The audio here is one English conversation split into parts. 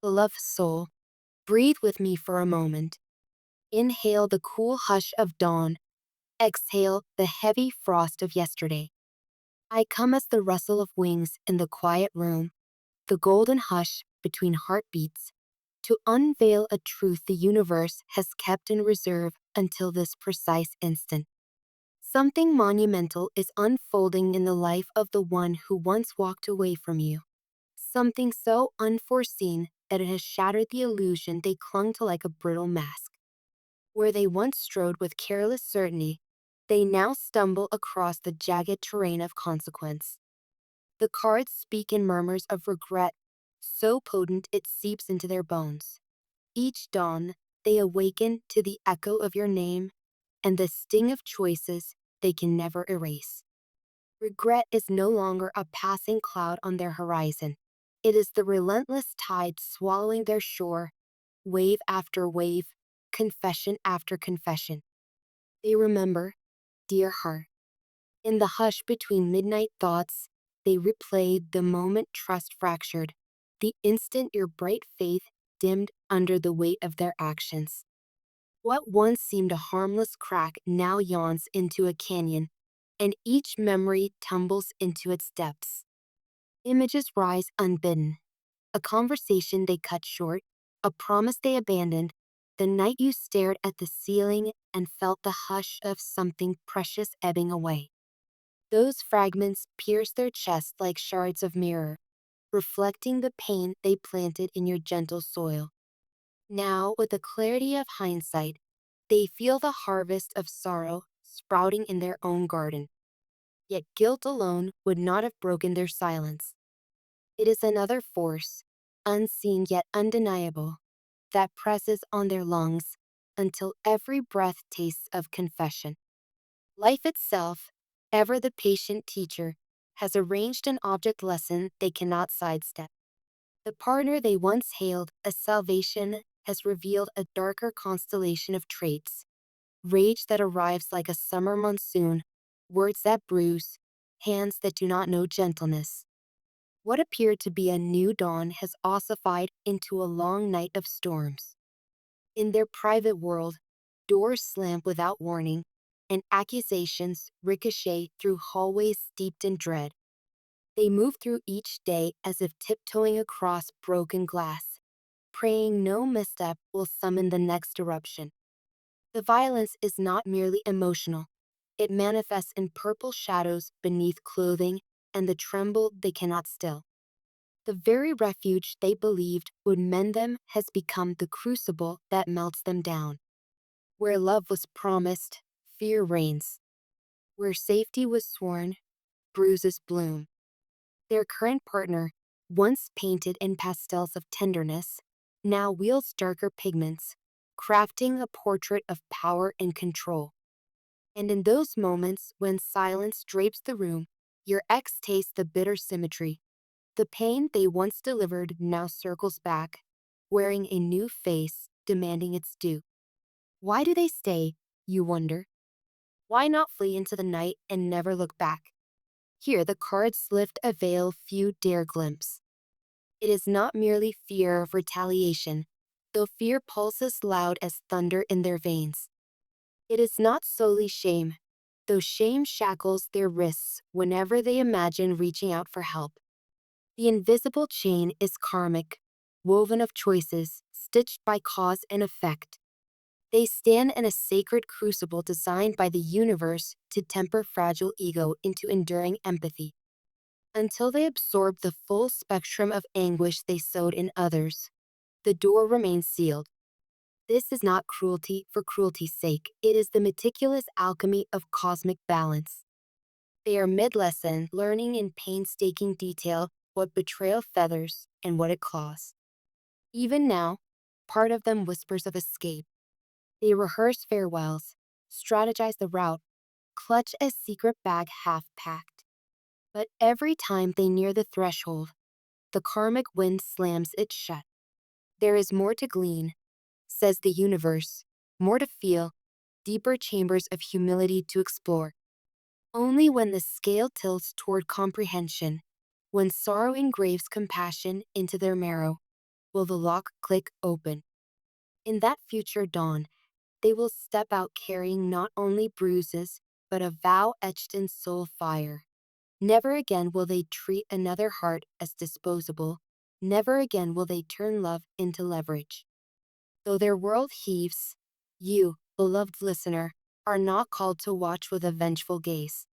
Beloved soul, breathe with me for a moment. Inhale the cool hush of dawn. Exhale the heavy frost of yesterday. I come as the rustle of wings in the quiet room, the golden hush between heartbeats, to unveil a truth the universe has kept in reserve until this precise instant. Something monumental is unfolding in the life of the one who once walked away from you. Something so unforeseen that it has shattered the illusion they clung to like a brittle mask. Where they once strode with careless certainty, they now stumble across the jagged terrain of consequence. The cards speak in murmurs of regret, so potent it seeps into their bones. Each dawn, they awaken to the echo of your name and the sting of choices they can never erase. Regret is no longer a passing cloud on their horizon. It is the relentless tide swallowing their shore, wave after wave, confession after confession. They remember, dear heart. In the hush between midnight thoughts, they replayed the moment trust fractured, the instant your bright faith dimmed under the weight of their actions. What once seemed a harmless crack now yawns into a canyon, and each memory tumbles into its depths. Images rise unbidden. A conversation they cut short, a promise they abandoned, the night you stared at the ceiling and felt the hush of something precious ebbing away. Those fragments pierced their chest like shards of mirror, reflecting the pain they planted in your gentle soil. Now, with the clarity of hindsight, they feel the harvest of sorrow sprouting in their own garden. Yet guilt alone would not have broken their silence. It is another force, unseen yet undeniable, that presses on their lungs until every breath tastes of confession. Life itself, ever the patient teacher, has arranged an object lesson they cannot sidestep. The partner they once hailed as salvation has revealed a darker constellation of traits. Rage that arrives like a summer monsoon, words that bruise, hands that do not know gentleness. What appeared to be a new dawn has ossified into a long night of storms. In their private world, doors slam without warning, and accusations ricochet through hallways steeped in dread. They move through each day as if tiptoeing across broken glass, praying no misstep will summon the next eruption. The violence is not merely emotional. It manifests in purple shadows beneath clothing and the tremble they cannot still. The very refuge they believed would mend them has become the crucible that melts them down. Where love was promised, fear reigns. Where safety was sworn, bruises bloom. Their current partner, once painted in pastels of tenderness, now wields darker pigments, crafting a portrait of power and control. And in those moments when silence drapes the room, your ex tastes the bitter symmetry. The pain they once delivered now circles back, wearing a new face, demanding its due. Why do they stay, you wonder? Why not flee into the night and never look back? Here the cards lift a veil few dare glimpse. It is not merely fear of retaliation, though fear pulses loud as thunder in their veins. It is not solely shame, though shame shackles their wrists whenever they imagine reaching out for help. The invisible chain is karmic, woven of choices, stitched by cause and effect. They stand in a sacred crucible designed by the universe to temper fragile ego into enduring empathy. Until they absorb the full spectrum of anguish they sowed in others, the door remains sealed. This is not cruelty for cruelty's sake. It is the meticulous alchemy of cosmic balance. They are mid-lesson, learning in painstaking detail what betrayal feathers and what it claws. Even now, part of them whispers of escape. They rehearse farewells, strategize the route, clutch a secret bag half-packed. But every time they near the threshold, the karmic wind slams it shut. There is more to glean, says the universe, more to feel, deeper chambers of humility to explore. Only when the scale tilts toward comprehension, when sorrow engraves compassion into their marrow, will the lock click open. In that future dawn, they will step out carrying not only bruises, but a vow etched in soul fire. Never again will they treat another heart as disposable. Never again will they turn love into leverage. Though their world heaves, you, beloved listener, are not called to watch with a vengeful gaze.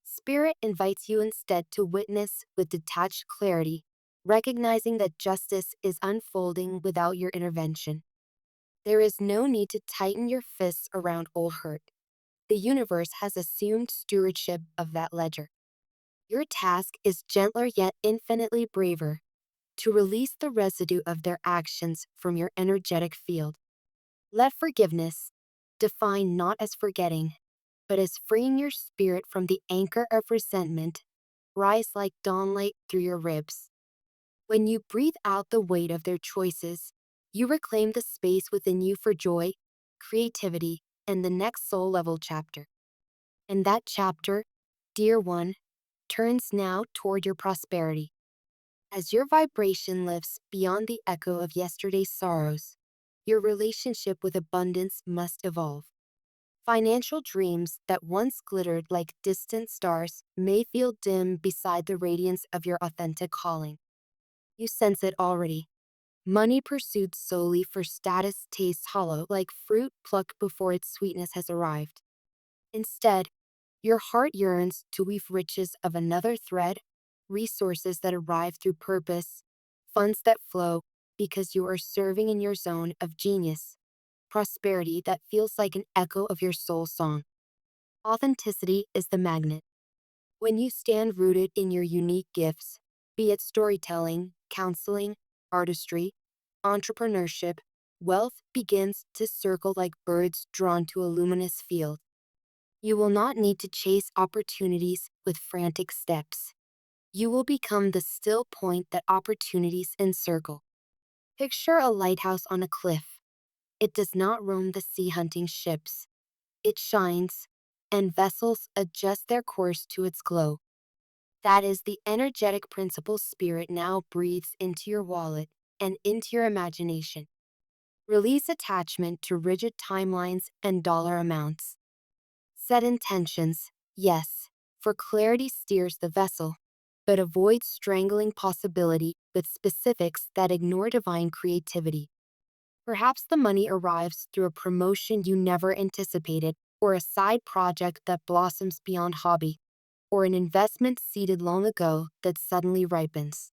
Spirit invites you instead to witness with detached clarity, recognizing that justice is unfolding without your intervention. There is no need to tighten your fists around old hurt. The universe has assumed stewardship of that ledger. Your task is gentler yet infinitely braver, to release the residue of their actions from your energetic field. Let forgiveness, defined not as forgetting, but as freeing your spirit from the anchor of resentment, rise like dawnlight through your ribs. When you breathe out the weight of their choices, you reclaim the space within you for joy, creativity, and the next soul level chapter. And that chapter, dear one, turns now toward your prosperity. As your vibration lifts beyond the echo of yesterday's sorrows, your relationship with abundance must evolve. Financial dreams that once glittered like distant stars may feel dim beside the radiance of your authentic calling. You sense it already. Money pursued solely for status tastes hollow like fruit plucked before its sweetness has arrived. Instead, your heart yearns to weave riches of another thread, resources that arrive through purpose, funds that flow because you are serving in your zone of genius, prosperity that feels like an echo of your soul song. Authenticity is the magnet. When you stand rooted in your unique gifts, be it storytelling, counseling, artistry, entrepreneurship, wealth begins to circle like birds drawn to a luminous field. You will not need to chase opportunities with frantic steps. You will become the still point that opportunities encircle. Picture a lighthouse on a cliff. It does not roam the sea hunting ships. It shines, and vessels adjust their course to its glow. That is the energetic principle spirit now breathes into your wallet and into your imagination. Release attachment to rigid timelines and dollar amounts. Set intentions, yes, for clarity steers the vessel, but avoid strangling possibility with specifics that ignore divine creativity. Perhaps the money arrives through a promotion you never anticipated, or a side project that blossoms beyond hobby, or an investment seeded long ago that suddenly ripens.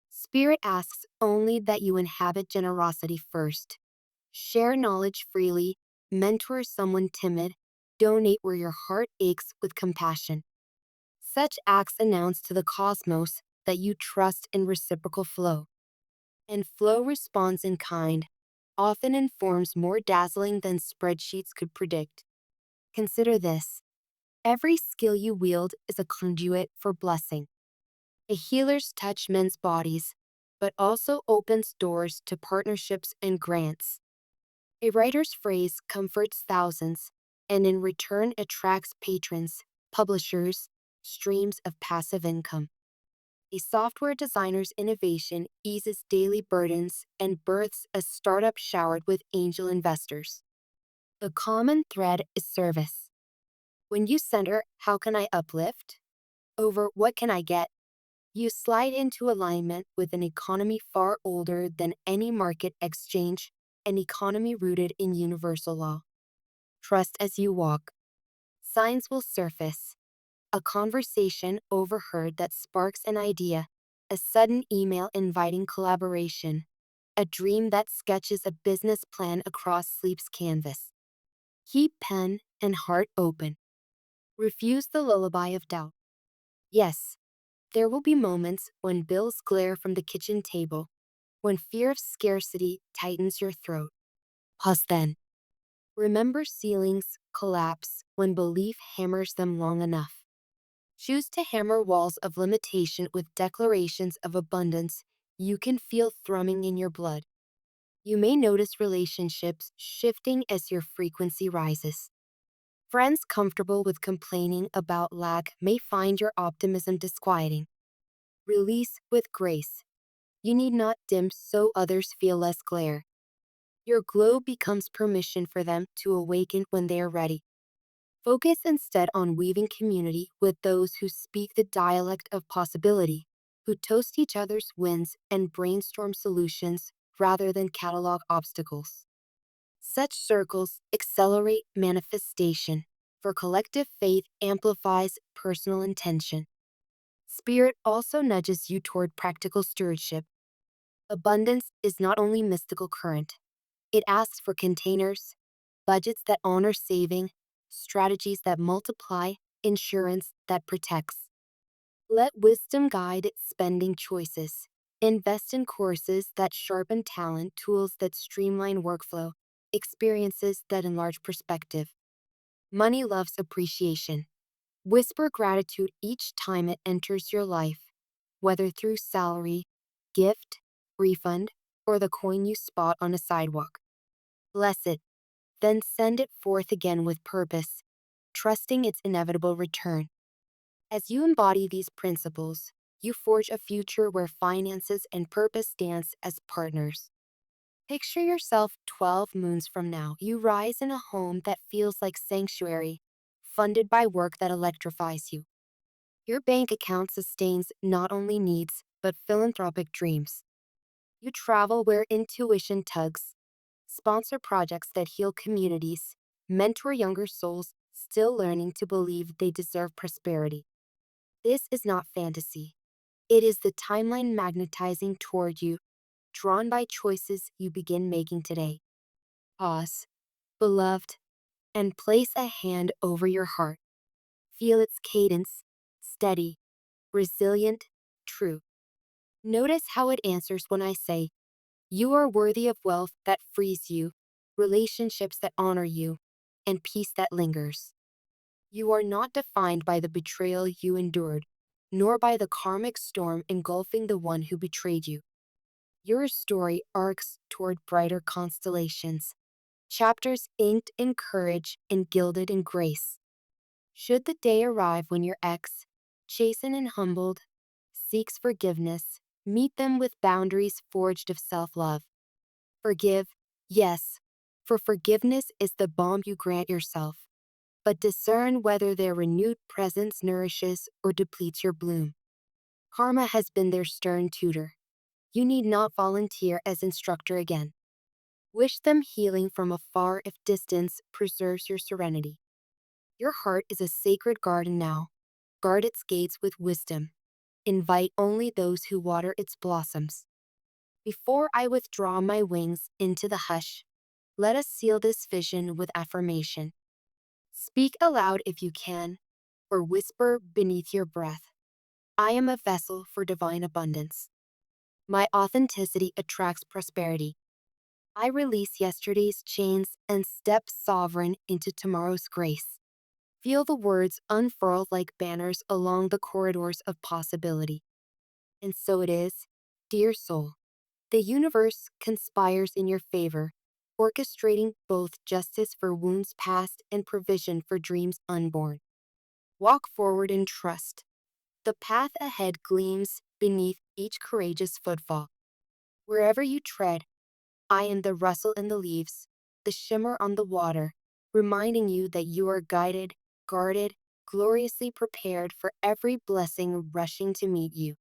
Spirit asks only that you inhabit generosity first. Share knowledge freely, mentor someone timid, donate where your heart aches with compassion. Such acts announce to the cosmos that you trust in reciprocal flow. And flow responds in kind, often in forms more dazzling than spreadsheets could predict. Consider this. Every skill you wield is a conduit for blessing. A healer's touch mends bodies, but also opens doors to partnerships and grants. A writer's phrase comforts thousands, and in return attracts patrons, publishers, streams of passive income. A software designer's innovation eases daily burdens and births a startup showered with angel investors. The common thread is service. When you center, how can I uplift? Over what can I get? You slide into alignment with an economy far older than any market exchange, an economy rooted in universal law. Trust as you walk. Signs will surface. A conversation overheard that sparks an idea, a sudden email inviting collaboration, a dream that sketches a business plan across sleep's canvas. Keep pen and heart open. Refuse the lullaby of doubt. Yes, there will be moments when bills glare from the kitchen table, when fear of scarcity tightens your throat. Pause then. Remember ceilings collapse when belief hammers them long enough. Choose to hammer walls of limitation with declarations of abundance you can feel thrumming in your blood. You may notice relationships shifting as your frequency rises. Friends comfortable with complaining about lack may find your optimism disquieting. Release with grace. You need not dim so others feel less glare. Your glow becomes permission for them to awaken when they are ready. Focus instead on weaving community with those who speak the dialect of possibility, who toast each other's wins and brainstorm solutions rather than catalog obstacles. Such circles accelerate manifestation, for collective faith amplifies personal intention. Spirit also nudges you toward practical stewardship. Abundance is not only mystical current, it asks for containers, budgets that honor saving, strategies that multiply, insurance that protects. Let wisdom guide spending choices. Invest in courses that sharpen talent, tools that streamline workflow, experiences that enlarge perspective. Money loves appreciation. Whisper gratitude each time it enters your life, whether through salary, gift, refund, or the coin you spot on a sidewalk. Bless it, then send it forth again with purpose, trusting its inevitable return. As you embody these principles, you forge a future where finances and purpose dance as partners. Picture yourself 12 moons from now. You rise in a home that feels like sanctuary, funded by work that electrifies you. Your bank account sustains not only needs, but philanthropic dreams. You travel where intuition tugs, sponsor projects that heal communities, mentor younger souls still learning to believe they deserve prosperity. This is not fantasy. It is the timeline magnetizing toward you, drawn by choices you begin making today. Pause, beloved, and place a hand over your heart. Feel its cadence, steady, resilient, true. Notice how it answers when I say, you are worthy of wealth that frees you, relationships that honor you, and peace that lingers. You are not defined by the betrayal you endured, nor by the karmic storm engulfing the one who betrayed you. Your story arcs toward brighter constellations, chapters inked in courage and gilded in grace. Should the day arrive when your ex, chastened and humbled, seeks forgiveness, meet them with boundaries forged of self-love. Forgive, yes, for forgiveness is the balm you grant yourself, but discern whether their renewed presence nourishes or depletes your bloom. Karma has been their stern tutor. You need not volunteer as instructor again. Wish them healing from afar if distance preserves your serenity. Your heart is a sacred garden now. Guard its gates with wisdom. Invite only those who water its blossoms. Before I withdraw my wings into the hush, let us seal this vision with affirmation. Speak aloud if you can, or whisper beneath your breath. I am a vessel for divine abundance. My authenticity attracts prosperity. I release yesterday's chains and step sovereign into tomorrow's grace. Feel the words unfurl like banners along the corridors of possibility. And so it is, dear soul. The universe conspires in your favor, orchestrating both justice for wounds past and provision for dreams unborn. Walk forward in trust. The path ahead gleams beneath each courageous footfall. Wherever you tread, I am the rustle in the leaves, the shimmer on the water, reminding you that you are guided, guarded, gloriously prepared for every blessing rushing to meet you.